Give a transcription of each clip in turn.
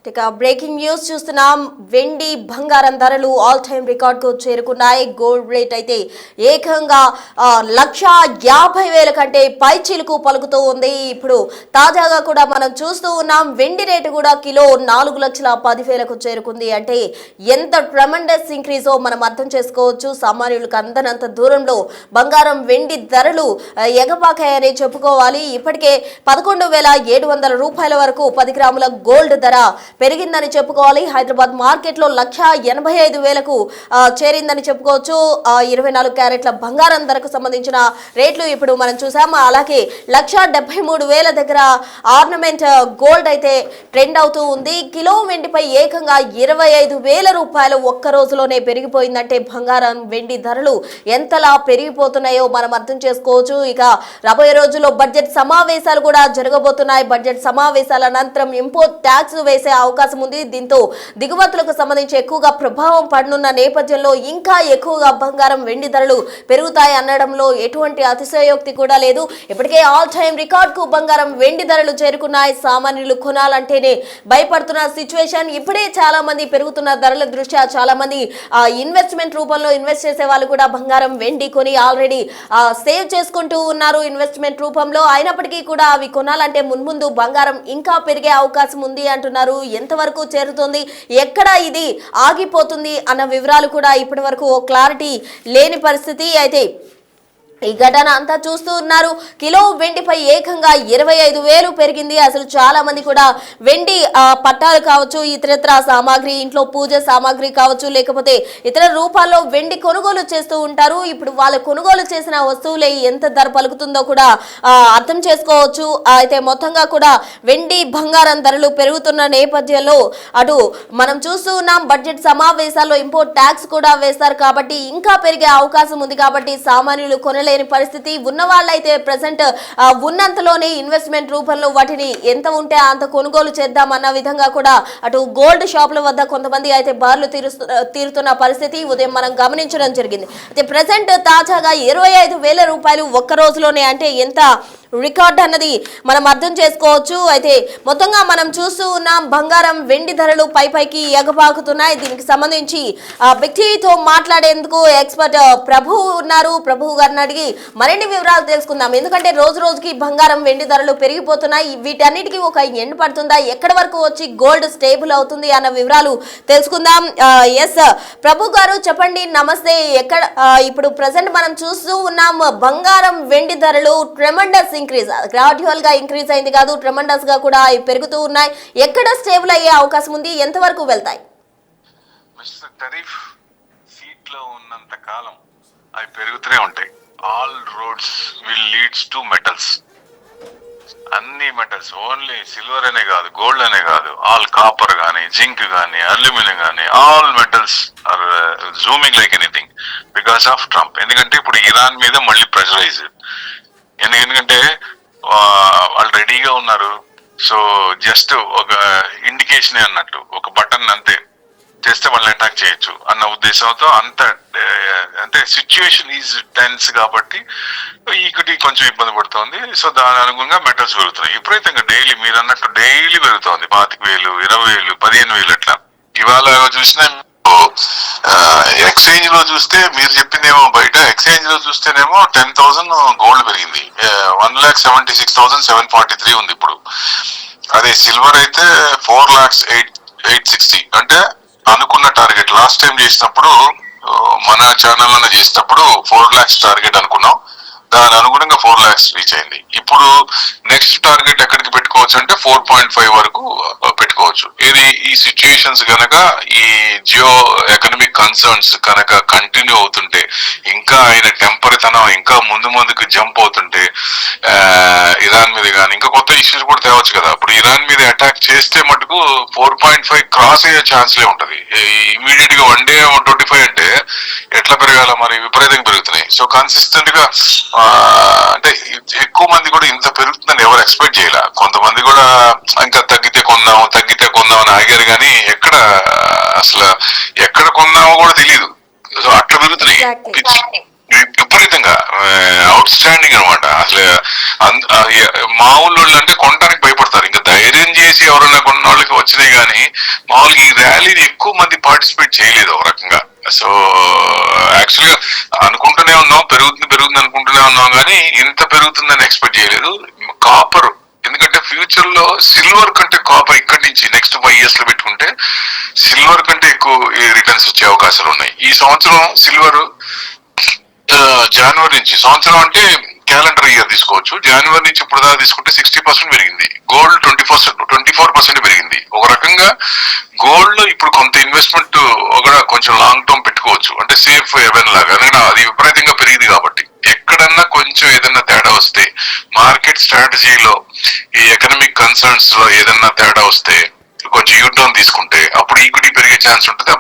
ఇక breaking news చూస్తున్నాం. వెండి బంగారం ధరలు ఆల్ టైమ్ రికార్డ్ కు చేరుకున్నాయి. గోల్డ్ రేట్ అయితే ఏకంగా 1,50,000 కంటే పైచిలుకు పలుకుతూ ఉంది. ఇప్పుడు తాజాగా కూడా మనం చూస్తూ ఉన్నాం. వెండి రేటు కూడా కిలో 4,10,000కు చేరుకుంది. అంటే ఎంత ట్రెమెండస్ ఇంక్రీజో మనం అర్థం చేసుకోవచ్చు. సామాన్యులకు అందనంత దూరంలో బంగారం వెండి ధరలు ఎగపాకాయని చెప్పుకోవాలి. ఇప్పటికే 11,700 రూపాయల వరకు 10 గ్రాముల గోల్డ్ ధర పెరిగిందని చెప్పుకోవాలి. హైదరాబాద్ మార్కెట్ లో 1,85,000కు చేరిందని చెప్పుకోవచ్చు. 24 క్యారెట్ల బంగారం ధరకు సంబంధించిన రేట్లు ఇప్పుడు మనం చూసాము. అలాగే 1,73,000 దగ్గర ఆర్నమెంట్ గోల్డ్ అయితే ట్రెండ్ అవుతూ ఉంది. కిలో వెండిపై ఏకంగా 25,000 రూపాయలు ఒక్క రోజులోనే పెరిగిపోయిందంటే బంగారం వెండి ధరలు ఎంతలా పెరిగిపోతున్నాయో మనం అర్థం చేసుకోవచ్చు. ఇక రాబోయే రోజుల్లో బడ్జెట్ సమావేశాలు కూడా జరగబోతున్నాయి. బడ్జెట్ సమావేశాల అనంతరం ఇంపోర్ట్ ట్యాక్స్ వేసే అవకాశం ఉంది. దీంతో దిగుమతులకు సంబంధించి ఎక్కువగా ప్రభావం పడనున్న నేపథ్యంలో ఇంకా ఎక్కువగా బంగారం వెండి ధరలు పెరుగుతాయి అనడంలో ఎటువంటి అతిశయోక్తి కూడా లేదు. ఇప్పటికే ఆల్ టైమ్ రికార్డ్ కు బంగారం వెండి ధరలు చేరుకున్నాయి. సామాన్యులు కొనాలంటేనే భయపడుతున్న సిచ్యువేషన్. ఇప్పుడే చాలా మంది పెరుగుతున్న ధరల దృష్ట్యా చాలా మంది ఇన్వెస్ట్మెంట్ రూపంలో ఇన్వెస్ట్ చేసే వాళ్ళు కూడా బంగారం వెండి కొని ఆల్రెడీ సేవ్ చేసుకుంటూ ఉన్నారు ఇన్వెస్ట్మెంట్ రూపంలో. అయినప్పటికీ కూడా అవి కొనాలంటే మున్ముందు బంగారం ఇంకా పెరిగే అవకాశం ఉంది అంటున్నారు. ఎంతవరకు చేరుతుంది, ఎక్కడ ఇది ఆగిపోతుంది అన్న వివరాలు కూడా ఇప్పటి వరకు క్లారిటీ లేని పరిస్థితి. అయితే ఈ ఘటన అంతా చూస్తూ ఉన్నారు. కిలో వెండిపై ఏకంగా 25,000 పెరిగింది. అసలు చాలా మంది కూడా వెండి పట్టాలు కావచ్చు, ఇతరత్ర సామాగ్రి, ఇంట్లో పూజ సామాగ్రి కావచ్చు, లేకపోతే ఇతర రూపాల్లో వెండి కొనుగోలు చేస్తూ ఉంటారు. ఇప్పుడు వాళ్ళు కొనుగోలు చేసిన వస్తువులే ఎంత ధర పలుకుతుందో కూడా అర్థం చేసుకోవచ్చు. అయితే మొత్తంగా కూడా వెండి బంగారం ధరలు పెరుగుతున్న నేపథ్యంలో అటు మనం చూస్తూ ఉన్నాం. బడ్జెట్ సమావేశాల్లో ఇంపోర్ట్ ట్యాక్స్ కూడా వేస్తారు కాబట్టి ఇంకా పెరిగే అవకాశం ఉంది. కాబట్టి సామాన్యులు కొనలేని పరిస్థితి. ఉన్న వాళ్ళైతే ప్రెసెంట్ ఉన్నంతలోనే ఇన్వెస్ట్మెంట్ రూపంలో వాటిని ఎంత ఉంటే అంత కొనుగోలు చేద్దామన్న విధంగా కూడా అటు గోల్డ్ షాపుల వద్ద కొంతమంది అయితే బార్లు తీరుతున్న పరిస్థితి ఉదయం మనం గమనించడం జరిగింది. అయితే ప్రెసెంట్ తాజాగా 25,000 రూపాయలు ఒక్క రోజులోనే, అంటే ఎంత రికార్డ్ అన్నది మనం అర్థం చేసుకోవచ్చు. అయితే మొత్తంగా మనం చూస్తూ ఉన్నాం బంగారం వెండి ధరలు పైకి ఎగపాకుతున్నాయి. దీనికి సంబంధించి బిగ్ టీవీతో మాట్లాడేందుకు ఎక్స్పర్ట్ ప్రభు ఉన్నారు. ప్రభు గారిని అడిగి మరిన్ని వివరాలు తెలుసుకుందాం. ఎందుకంటే రోజు రోజుకి బంగారం వెండి ధరలు పెరిగిపోతున్నాయి. వీటన్నిటికీ ఒక ఎండ్ పడుతుందా, ఎక్కడి వరకు వచ్చి గోల్డ్ స్టేబుల్ అవుతుంది అన్న వివరాలు తెలుసుకుందాం. ఎస్ ప్రభు గారు చెప్పండి, నమస్తే. ఇప్పుడు ప్రెసెంట్ మనం చూస్తూ ఉన్నాం బంగారం వెండి ధరలు ట్రెమెండస్ ఇంక్రీజ్, గ్రాడ్యువల్ గా ఇంక్రీజ్ అయింది కాదు, ట్రెమెండస్ గా కూడా పెరుగుతూ ఉన్నాయి. ఎక్కడ స్టేబుల్ అయ్యే అవకాశం ఉంది, ఎంతవరకు వెళ్తాయి? టరీఫ్ సీట్ లో ఉన్నంత కాలం అవి పెరుగుతూనే ఉంటాయి. All roads will leads to metals. అన్ని మెటల్స్, ఓన్లీ సిల్వర్ అనే కాదు, గోల్డ్ అనే కాదు, ఆల్ కాపర్ గానీ, జింక్ గానీ, అల్యూమినియం గానీ, all metals are zooming like anything because of Trump. ఎందుకంటే ఇప్పుడు ఇరాన్ మీద మళ్ళీ ప్రెషరైజ్, ఎందుకంటే వాళ్ళు రెడీగా ఉన్నారు. సో జస్ట్ ఒక ఇండికేషన్ అన్నట్టు, ఒక బటన్ అంతే చేస్తే వాళ్ళని అటాక్ చేయొచ్చు అన్న ఉద్దేశంతో అంటే సిచ్యువేషన్ ఈజ్ టెన్స్ కాబట్టి ఈక్విటీ కొంచెం ఇబ్బంది పడుతుంది. సో దాని అనుగుణంగా మెటల్స్ పెరుగుతున్నాయి విపరీతంగా. డైలీ మీరు అన్నట్టు డైలీ పెరుగుతుంది. 25,000, 20,000, 15,000 అట్లా. ఇవాళ చూసినా ఎక్స్చేంజ్ లో చూస్తే మీరు చెప్పిందేమో, బయట ఎక్స్చేంజ్ లో చూస్తేనేమో 10,000 గోల్డ్ పెరిగింది. 1,76,743 ఉంది ఇప్పుడు. అదే సిల్వర్ అయితే 4,08,860. అంటే అనుకున్న టార్గెట్ లాస్ట్ టైం చేసినప్పుడు, మన ఛానల్ చేసినప్పుడు 4 lakhs టార్గెట్ అనుకున్నాం. దాని అనుగుణంగా 4 lakhs రీచ్ అయింది. ఇప్పుడు నెక్స్ట్ టార్గెట్ ఎక్కడికి పెట్టుకోవచ్చు అంటే 4.5 వరకు పెట్టుకోవచ్చు. ఇది ఈ సిచ్యుయేషన్స్ కనుక, ఈ జియో ఎకనామిక్ కన్సర్న్స్ కనుక కంటిన్యూ అవుతుంటే, ఇంకా ఆయన టెంపరీతనం ఇంకా ముందుకు జంప్ అవుతుంటే, ఇరాన్ మీద కానీ ఇంకా కొత్త ఇష్యూస్ కూడా తేవచ్చు కదా. ఇప్పుడు ఇరాన్ మీద అటాక్ చేస్తే మటుకు 4.5 క్రాస్ అయ్యే ఛాన్స్లే ఉంటది. ఇమీడియట్ గా 1 day 25 అంటే ఎట్లా పెరగాల మరి, విపరీతంగా పెరుగుతున్నాయి. సో కన్సిస్టెంట్ గా అంటే ఎక్కువ మంది కూడా ఇంత పెరుగుతుందని ఎవరు ఎక్స్పెక్ట్ చేయాల. కొంతమంది కూడా ఇంకా తగ్గితే కొందాం అని ఆగారు, కానీ అసలు ఎక్కడ కొందామో కూడా తెలియదు. సో అట్లా పెరుగుతున్నాయి విపరీతంగా, అవుట్ స్టాండింగ్ అనమాట. అసలు మా ఊళ్ళో అంటే కొనడానికి భయపడతారు. ఇంకా ధైర్యం చేసి చేసి ఎవరన్నా కొన్న వాళ్ళకి వచ్చినాయి కానీ మామూలుగా ఈ ర్యాలీని ఎక్కువ మంది పార్టిసిపేట్ చేయలేదు ఒక రకంగా. సో యాక్చువల్ గా అనుకుంటూనే ఉన్నాం పెరుగుతుంది అనుకుంటూనే ఉన్నాం కానీ ఇంత పెరుగుతుందని ఎక్స్పెక్ట్ చేయలేదు. కాపర్, ఎందుకంటే ఫ్యూచర్ లో సిల్వర్ కంటే కాపర్ ఇక్కడి నుంచి నెక్స్ట్ 5 years లో పెట్టుకుంటే సిల్వర్ కంటే ఎక్కువ రిటర్న్స్ వచ్చే అవకాశాలు ఉన్నాయి. ఈ సంవత్సరం సిల్వర్ జనవరి నుంచి, సంవత్సరం అంటే క్యాలెండర్ ఇయర్ తీసుకోవచ్చు, జనవరి నుంచి ఇప్పుడు దాకా తీసుకుంటే 60% పెరిగింది. గోల్డ్ 24% పెరిగింది. ఒక రకంగా గోల్డ్ లో ఇప్పుడు కొంత ఇన్వెస్ట్మెంట్ కూడా కొంచెం లాంగ్ టర్మ్ పెట్టుకోవచ్చు, అంటే సేఫ్ హెవెన్ లాగా. అది విపరీతంగా పెరిగింది కాబట్టి ఎక్కడన్నా కొంచెం ఏదన్నా తేడా వస్తే మార్కెట్ స్ట్రాటజీలో ఈ ఎకనామిక్ కన్సర్న్స్ లో ఏదన్నా తేడా వస్తే కొంచెం యూటర్న్ తీసుకుంటే అప్పుడు ఈక్విటీ పెరిగే ఛాన్స్ ఉంటుంది.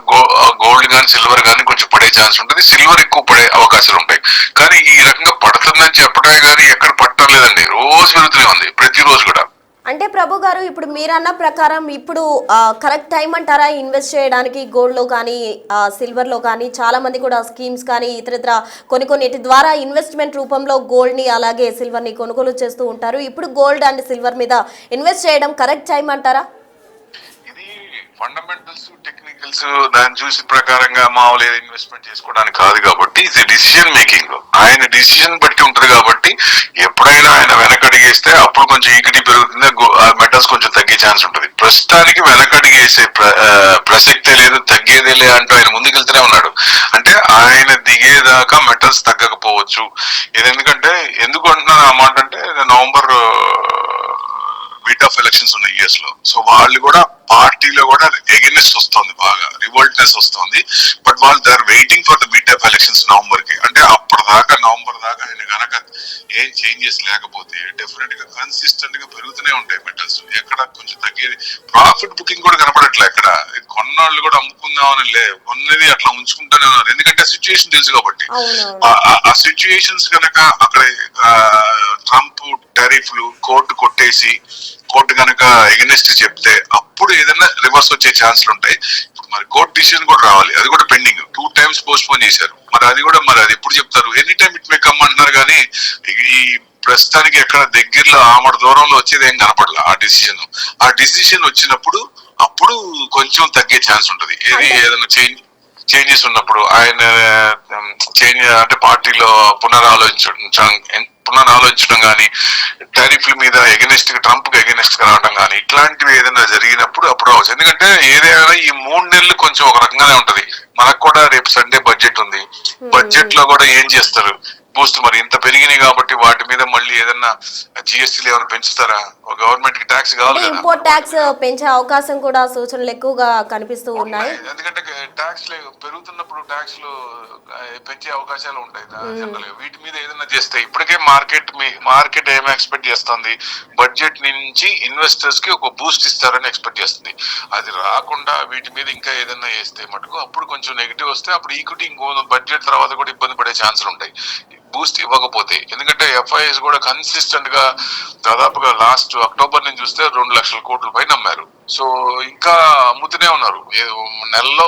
గోల్డ్ కానీ సిల్వర్ కానీ కొంచెం పడే ఛాన్స్ ఉంటుంది. సిల్వర్ ఎక్కువ పడే అవకాశాలు ఉంటాయి. కానీ ఈ రకంగా పడుతుందని చెప్పడమే కానీ ఎక్కడ పట్టడం లేదండి, రోజు పెరుగుతూనే ఉంది ప్రతిరోజు కూడా. అంటే ప్రభు గారు, ఇప్పుడు మీరన్న ప్రకారం ఇప్పుడు కరెక్ట్ టైం అంటారా ఇన్వెస్ట్ చేయడానికి? గోల్డ్ లో కానీ సిల్వర్ లో కానీ చాలా మంది కూడా స్కీమ్స్ కానీ ఇతర కొన్నిటి ద్వారా ఇన్వెస్ట్మెంట్ రూపంలో గోల్డ్ ని అలాగే సిల్వర్ ని కొనుగోలు చేస్తూ ఉంటారు. ఇప్పుడు గోల్డ్ అండ్ సిల్వర్ మీద ఇన్వెస్ట్ చేయడం కరెక్ట్ టైం అంటారా? ఫండమెంటల్స్, టెక్నికల్స్ దాన్ని చూసి ప్రకారంగా మామూలు ఇన్వెస్ట్మెంట్ చేసుకోవడానికి కాదు కాబట్టి ఇది డిసిజన్ మేకింగ్. ఆయన డిసిజన్ బట్టి ఉంటుంది కాబట్టి ఎప్పుడైనా ఆయన వెనకడిగేస్తే అప్పుడు కొంచెం ఈక్విటీ పెరుగుతుంది, మెటల్స్ కొంచెం తగ్గే ఛాన్స్ ఉంటుంది. ప్రస్తుతానికి వెనకడిగేసే ప్రసక్తే లేదు, తగ్గేదేలే అంటూ ఆయన ముందుకెళ్తూనే ఉన్నాడు. అంటే ఆయన దిగేదాకా మెటల్స్ తగ్గకపోవచ్చు. ఇది ఎందుకు అంటున్నాను ఆ మాట అంటే, నవంబర్ మిడ్ ఆఫ్ ఎలక్షన్స్ ఉన్నాయి యుఎస్ లో. సో వాళ్ళు కూడా పార్టీలో కూడా ఎగెనిస్ట్ వస్తుంది, బాగా రివోల్ట్నెస్ వస్తుంది. బట్ వాళ్ళు they are waiting for the mid of elections November కి. అంటే నవంబర్ దాకా ఆయన కనుక ఏం చేంజెస్ లేకపోతే డెఫినెట్ గా కన్సిస్టెంట్ గా పెరుగుతూనే ఉంటాయి మెటల్స్. ఎక్కడ కొంచెం తగ్గేది, ప్రాఫిట్ బుకింగ్ కూడా కనపడట్లే ఎక్కడ. కొన్నాళ్ళు కూడా అమ్ముకుందామని కొన్నది అట్లా ఉంచుకుంటూనే ఉన్నారు, ఎందుకంటే సిచ్యుయేషన్ తెలుసు కాబట్టి. ఆ సిచ్యుయేషన్స్ కనుక అక్కడ ట్రంప్ టారిఫ్లు కోర్టు కనుక ఎగనెస్ట్ చెప్తే అప్పుడు ఏదైనా రివర్స్ వచ్చే ఛాన్స్లు ఉంటాయి. ఇప్పుడు మరి కోర్టు డిసిజన్ కూడా రావాలి, అది కూడా పెండింగ్. 2 times పోస్ట్ పోన్ చేశారు. మరి అది ఎప్పుడు చెప్తారు? Any time it may come అంటున్నారు కానీ ఈ ప్రస్తుతానికి ఎక్కడ దగ్గరలో ఆమడ దూరంలో వచ్చేది ఏం కనపడలే ఆ డిసిషన్ వచ్చినప్పుడు అప్పుడు కొంచెం తగ్గే ఛాన్స్ ఉంటుంది. ఏదైనా చేంజెస్ ఉన్నప్పుడు ఆయన అంటే పార్టీలో పునరాలోచించడం కానీ, టారిఫ్ల మీద ట్రంప్ కి ఎగెనెస్ట్ గా రావడం కానీ, ఇట్లాంటివి ఏదైనా జరిగినప్పుడు అప్పుడు అవచ్చు. ఎందుకంటే ఏదైనా ఈ 3 నెలలు కొంచెం ఒక రకంగానే ఉంటది. మనకు కూడా రేపు సండే బడ్జెట్ ఉంది. బడ్జెట్ లో కూడా ఏం చేస్తారు? బూస్ట్ మరి ఇంత పెరిగినాయి కాబట్టి వాటి మీద మళ్ళీ ఏదన్నా జిఎస్టీలు ఏమైనా పెంచుతారా? గవర్నమెంట్ కి ట్యాక్స్ కావాలి కదా, ఇంపోర్ట్ ట్యాక్స్ పెంచే అవకాశం కూడా సూచనలు ఎక్కువగా కనిపిస్తూ ఉన్నాయి. ఎందుకంటే ట్యాక్స్ పెరుగుతున్నప్పుడు ట్యాక్స్లు పెంచే అవకాశాలు ఉంటాయి జనరల్ గా. వీటి మీద ఏదైనా చేస్తే ఇప్పటికే మార్కెట్ ఏమి ఎక్స్పెక్ట్ చేస్తుంది? బడ్జెట్ నుంచి ఇన్వెస్టర్స్ కి ఒక బూస్ట్ ఇస్తారని ఎక్స్పెక్ట్ చేస్తుంది. అది రాకుండా వీటి మీద ఇంకా ఏదైనా వేస్తే మటుకు అప్పుడు కొంచెం నెగిటివ్ వస్తే అప్పుడు ఈక్విటీ ఇంకో బడ్జెట్ తర్వాత కూడా ఇబ్బంది పడే ఛాన్సులు ఉంటాయి బూస్ట్ ఇవ్వకపోతే. ఎందుకంటే ఎఫ్ఐఎస్ కూడా కన్సిస్టెంట్ గా దాదాపుగా లాస్ట్ అక్టోబర్ నుంచి చూస్తే 2 లక్షల కోట్ల పైన అమ్మారు. సో ఇంకా అమ్ముతూనే ఉన్నారు. నెలలో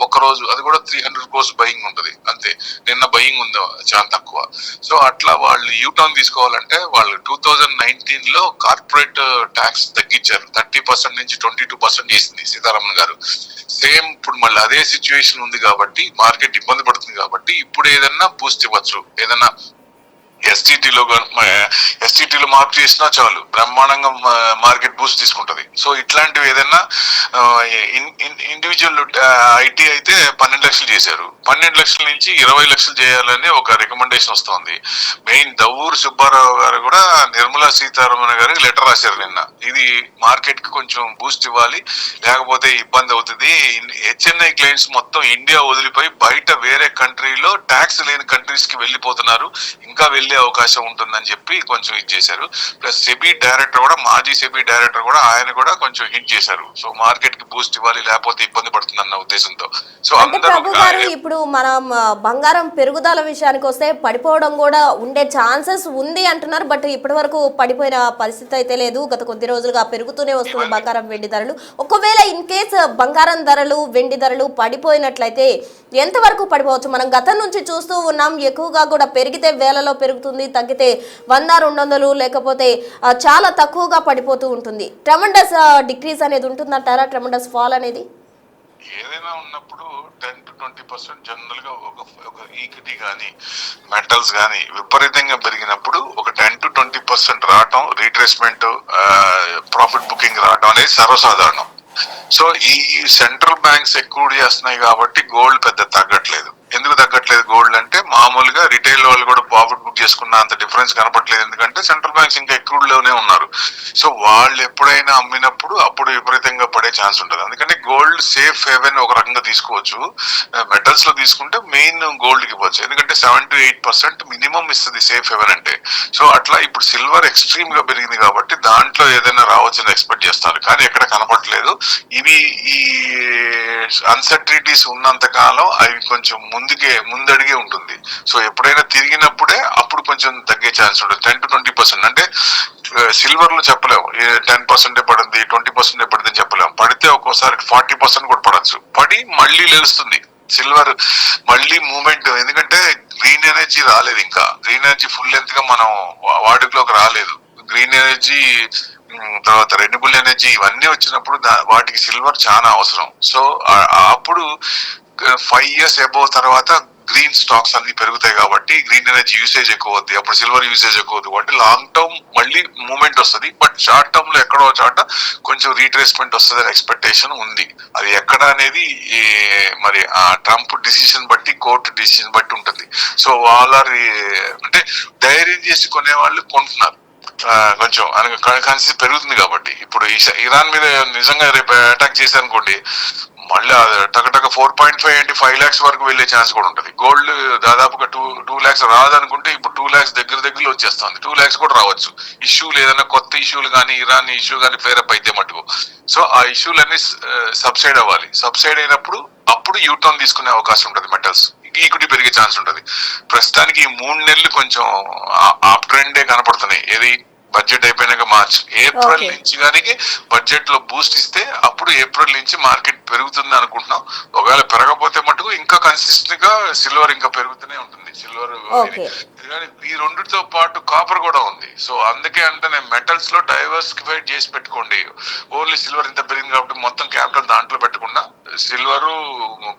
ఒక రోజు అది కూడా 300 crores బయింగ్ ఉంటుంది అంతే. నిన్న బయింగ్ ఉంది చాలా తక్కువ. సో అట్లా వాళ్ళు యూటర్న్ తీసుకోవాలంటే వాళ్ళు 2019 లో కార్పొరేట్ ట్యాక్స్ తగ్గించారు, 30% నుంచి 22% చేసింది సీతారామన్ గారు. సేమ్ ఇప్పుడు మళ్ళీ అదే సిచ్యువేషన్ ఉంది కాబట్టి మార్కెట్ ఇబ్బంది పడుతుంది కాబట్టి ఇప్పుడు ఏదన్నా బూస్ట్ ఇవ్వచ్చు. ఏదన్నా ఎస్టీటీలో మార్క్ చేసినా చాలు బ్రహ్మాండంగా మార్కెట్ బూస్ట్ తీసుకుంటది. సో ఇట్లాంటివి ఏదైనా ఇండివిజువల్ ఐటీ అయితే 12 లక్షలు చేశారు, 12 లక్షల నుంచి 20 లక్షలు చేయాలని ఒక రికమెండేషన్ వస్తుంది. మెయిన్ దవ్వూరు సుబ్బారావు గారు కూడా నిర్మలా సీతారామన్ గారికి లెటర్ రాశారు నిన్న. ఇది మార్కెట్ కి కొంచెం బూస్ట్ ఇవ్వాలి, లేకపోతే ఇబ్బంది అవుతుంది. హెచ్ఎన్ఐ క్లయింట్స్ మొత్తం ఇండియా వదిలిపోయి బయట వేరే కంట్రీలో ట్యాక్స్ లేని కంట్రీస్ కి వెళ్ళిపోతున్నారు, ఇంకా వెళ్ళే అవకాశం ఉంటుందని చెప్పి కొంచెం ఇచ్చేశారు. ప్లస్ సెబీ డైరెక్టర్ కూడా, మాజీ సెబీ డైరెక్టర్ కూడా ఆయన కూడా కొంచెం హిట్ చేశారు. సో మార్కెట్ కి బూస్ట్ ఇవ్వాలి, లేకపోతే ఇబ్బంది పడుతుంది అన్న ఉద్దేశంతో. సో ప్రభు గారు, ఇప్పుడు మనం బంగారం పెరుగుదల విషయానికి వస్తే పడిపోవడం కూడా ఉండే ఛాన్సెస్ ఉంది అంటున్నారు. బట్ ఇప్పటి వరకు పడిపోయిన పరిస్థితి అయితే లేదు. గత కొద్ది రోజులుగా పెరుగుతూనే వస్తుంది బంగారం వెండి ధరలు. ఒకవేళ ఇన్ కేస్ బంగారం ధరలు వెండి ధరలు పడిపోయినట్లయితే ఎంతవరకు పడిపోవచ్చు? మనం గతం నుంచి చూస్తూ ఉన్నాం, ఎక్కువగా కూడా పెరిగితే వేలలో పెరుగుతుంది, పెరుగుతుంది, తగ్గితే 100-200 లేకపోతే చాలా తక్కువగా పడిపోతూ ఉంటుంది. ట్రెమెండస్ డిక్రీజ్ అనేది ఉంటుందంటారా? ట్రెమెండస్ ఫాల్ అనేది ఏదైనా ఉన్నప్పుడు 10-20% జనరల్ గా ఒక ఈక్విటీ కానీ మెటల్స్ కానీ విపరీతంగా పెరిగినప్పుడు ఒక 10-20% రావటం, రీట్రేస్మెంట్, ప్రాఫిట్ బుకింగ్ రావటం అనేది సర్వసాధారణం. సో ఈ సెంట్రల్ బ్యాంక్స్ ఎక్కువ చేస్తున్నాయి కాబట్టి గోల్డ్ పెద్ద తగ్గట్లేదు. ఎందుకు తగ్గట్లేదు గోల్డ్ అంటే, మామూలుగా రిటైల్ వాళ్ళు కూడా ప్రాఫిట్ బుక్ చేసుకున్న అంత డిఫరెన్స్ కనపట్లేదు, ఎందుకంటే సెంట్రల్ బ్యాంక్స్ ఇంకా ఎక్కువలోనే ఉన్నారు. సో వాళ్ళు ఎప్పుడైనా అమ్మినప్పుడు అప్పుడు విపరీతంగా పడే ఛాన్స్ ఉంటుంది. అందుకని గోల్డ్ సేఫ్ హెవెన్ ఒక రకంగా తీసుకోవచ్చు. మెటల్స్ లో తీసుకుంటే మెయిన్ గోల్డ్ కి ఇవ్వచ్చు, ఎందుకంటే 7-8% మినిమం ఇస్తుంది సేఫ్ హెవెన్ అంటే. సో అట్లా ఇప్పుడు సిల్వర్ ఎక్స్ట్రీమ్ గా పెరిగింది కాబట్టి దాంట్లో ఏదైనా రావచ్చని ఎక్స్పెక్ట్ చేస్తారు, కానీ ఎక్కడ కనపట్లేదు. ఇవి ఈ అన్సర్టనిటీస్ ఉన్నంత కాలం అవి కొంచెం ముందడిగే ఉంటుంది. సో ఎప్పుడైనా తిరిగినప్పుడే అప్పుడు కొంచెం తగ్గే ఛాన్స్ ఉంటుంది. 10-20% అంటే సిల్వర్ లో చెప్పలేము 10% పడుతుంది, 20% పడుతుంది అని చెప్పలేము. పడితే ఒక్కోసారి 40% కూడా పడచ్చు. పడి మళ్ళీ లేస్తుంది సిల్వర్, మళ్ళీ మూమెంట్. ఎందుకంటే గ్రీన్ ఎనర్జీ రాలేదు, ఇంకా గ్రీన్ ఎనర్జీ ఫుల్ లెంత్ గా మనం వాడుకలోకి రాలేదు. గ్రీన్ ఎనర్జీ తర్వాత రెన్యూబుల్ ఎనర్జీ ఇవన్నీ వచ్చినప్పుడు వాటికి సిల్వర్ చాలా అవసరం. సో అప్పుడు 5 years అబౌవ్ తర్వాత గ్రీన్ స్టాక్స్ అన్ని పెరుగుతాయి కాబట్టి గ్రీన్ ఎనర్జీ యూసేజ్ ఎక్కువ అవుతుంది, అప్పుడు సిల్వర్ యూసేజ్ ఎక్కువ అవుతుంది. అంటే లాంగ్ టర్మ్ మళ్ళీ మూవ్మెంట్ వస్తుంది, బట్ షార్ట్ టర్మ్ లో ఎక్కడో చోట కొంచెం రీట్రేస్మెంట్ వస్తుంది అనే ఎక్స్పెక్టేషన్ ఉంది. అది ఎక్కడ అనేది మరి ఆ ట్రంప్ డిసిషన్ బట్టి, కోర్టు డిసిషన్ బట్టి ఉంటుంది. సో వాళ్ళ అంటే ధైర్యం చేసి కొనే వాళ్ళు కొంటున్నారు, కొంచెం కన్సీ పెరుగుతుంది కాబట్టి. ఇప్పుడు ఇరాన్ మీద నిజంగా రేపు అటాక్ చేశారనుకోండి, మళ్ళీ టకటక 4.5 అంటే 5 lakhs వరకు వెళ్లే ఛాన్స్ కూడా ఉంటుంది. గోల్డ్ దాదాపుగా 2 lakhs రాదనుకుంటే ఇప్పుడు 2 lakhs దగ్గరలో వచ్చేస్తుంది, 2 lakhs కూడా రావచ్చు. ఇష్యూలు ఏదైనా కొత్త ఇష్యూలు కానీ, ఇరాన్ ఇష్యూ కానీ ఫేరప్ అయితే మటుకు. సో ఆ ఇష్యూలన్నీ సబ్సైడ్ అవ్వాలి. సబ్సైడ్ అయినప్పుడు అప్పుడు యూటర్న్ తీసుకునే అవకాశం ఉంటుంది, మెటల్స్ ఈక్విటీ పెరిగే ఛాన్స్ ఉంటుంది. ప్రస్తుతానికి ఈ 3 నెలలు కొంచెం అప్ ట్రెండే కనపడుతున్నాయి. ఏది బడ్జెట్ అయిపోయినాక మార్చ్, ఏప్రిల్ నుంచి కానీ బడ్జెట్ లో బూస్ట్ ఇస్తే అప్పుడు ఏప్రిల్ నుంచి మార్కెట్ పెరుగుతుంది అనుకుంటున్నాం. ఒకవేళ పెరగకపోతే మటుకు ఇంకా కన్సిస్టెంట్ గా సిల్వర్ ఇంకా పెరుగుతూనే ఉంటుంది. సిల్వర్ ఈ రెండుతో పాటు కాపర్ కూడా ఉంది. సో అందుకే అంటే నేను మెటల్స్ లో డైవర్సిఫైడ్ చేసి పెట్టుకోండి. ఓన్లీ సిల్వర్ ఇంత పెరిగింది కాబట్టి మొత్తం క్యాపిటల్ దాంట్లో పెట్టకుండా silver,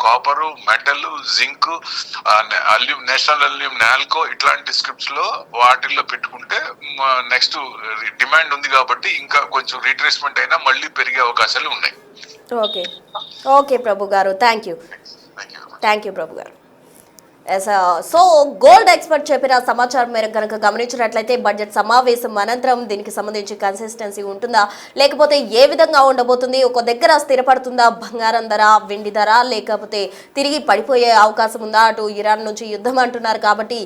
copper, metal, zinc, national aluminium, Nalco ఇట్లాంటి స్క్రిప్ట్స్ లో వాటిల్లో పెట్టుకుంటే నెక్స్ట్ డిమాండ్ ఉంది కాబట్టి ఇంకా కొంచెం రీట్రేస్మెంట్ అయినా మళ్ళీ పెరిగే అవకాశాలు ఉన్నాయి. ఓకే ఓకే ప్రభు గారు, థ్యాంక్ యూ ప్రభు గారు. సో గోల్డ్ ఎక్స్పర్ట్ చెప్పిన సమాచారం మేరకు కనుక గమనించినట్లయితే బడ్జెట్ సమావేశం అనంతరం దీనికి సంబంధించి కన్సిస్టెన్సీ ఉంటుందా, లేకపోతే ఏ విధంగా ఉండబోతుంది, ఒక దగ్గర స్థిరపడుతుందా బంగారం ధర, వెండి ధర, లేకపోతే తిరిగి పడిపోయే అవకాశం ఉందా? అటు ఇరాన్ నుంచి యుద్ధం అంటున్నారు కాబట్టి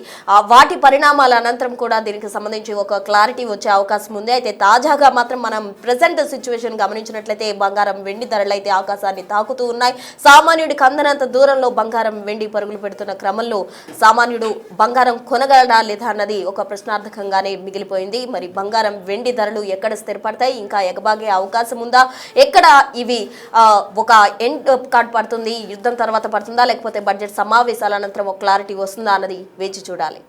వాటి పరిణామాల అనంతరం కూడా దీనికి సంబంధించి ఒక క్లారిటీ వచ్చే అవకాశం ఉంది. అయితే తాజాగా మాత్రం మనం ప్రెసెంట్ సిచ్యువేషన్ గమనించినట్లయితే బంగారం, వెండి ధరలు అయితే ఆకాశాన్ని తాకుతూ ఉన్నాయి. సామాన్యుడికి అందనంత దూరంలో బంగారం, వెండి పరుగులు పెడుతున్న క్రమంలో సామాన్యుడు బంగారం కొనగలడా లేదా అన్నది ఒక ప్రశ్నార్థకంగానే మిగిలిపోయింది. మరి బంగారం, వెండి ధరలు ఎక్కడ స్థిరపడతాయి, ఇంకా ఎగబాగే అవకాశం ఉందా, ఎక్కడ ఇవి ఒక ఎండ్ కార్డ్ పడుతుంది, యుద్ధం తర్వాత పడుతుందా, లేకపోతే బడ్జెట్ సమావేశాల అనంతరం ఒక క్లారిటీ వస్తుందా అన్నది వేచి చూడాలి.